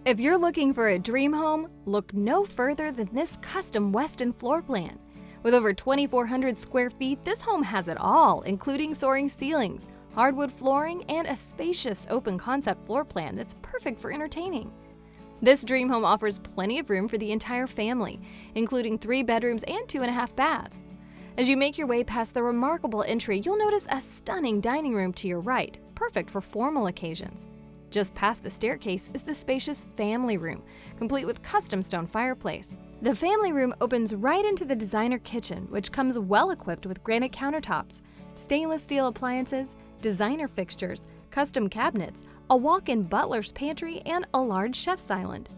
If you're looking for a dream home, look no further than this custom Westin floor plan. With over 2,400 square feet, this home has it all, including soaring ceilings, hardwood flooring, and a spacious open-concept floor plan that's perfect for entertaining. This dream home offers plenty of room for the entire family, including 3 bedrooms and 2.5 baths. As you make your way past the remarkable entry, you'll notice a stunning dining room to your right, perfect for formal occasions. Just past the staircase is the spacious family room, complete with custom stone fireplace. The family room opens right into the designer kitchen, which comes well-equipped with granite countertops, stainless steel appliances, designer fixtures, custom cabinets, a walk-in butler's pantry, and a large chef's island.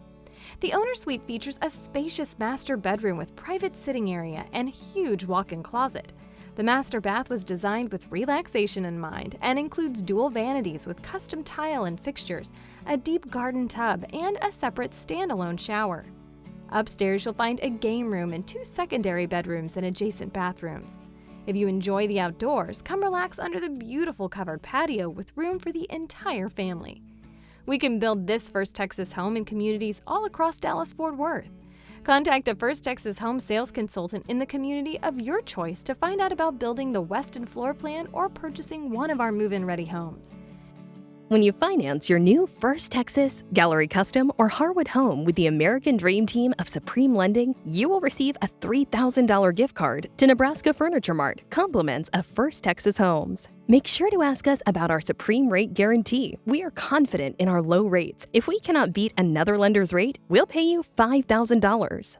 The owner suite features a spacious master bedroom with private sitting area and huge walk-in closet. The master bath was designed with relaxation in mind and includes dual vanities with custom tile and fixtures, a deep garden tub, and a separate standalone shower. Upstairs, you'll find a game room and 2 secondary bedrooms and adjacent bathrooms. If you enjoy the outdoors, come relax under the beautiful covered patio with room for the entire family. We can build this First Texas home in communities all across Dallas-Fort Worth. Contact a First Texas home sales consultant in the community of your choice to find out about building the Westin floor plan or purchasing one of our move-in ready homes. When you finance your new First Texas, Gallery Custom, or Harwood home with the American Dream Team of Supreme Lending, you will receive a $3,000 gift card to Nebraska Furniture Mart, compliments of First Texas Homes. Make sure to ask us about our Supreme Rate Guarantee. We are confident in our low rates. If we cannot beat another lender's rate, we'll pay you $5,000.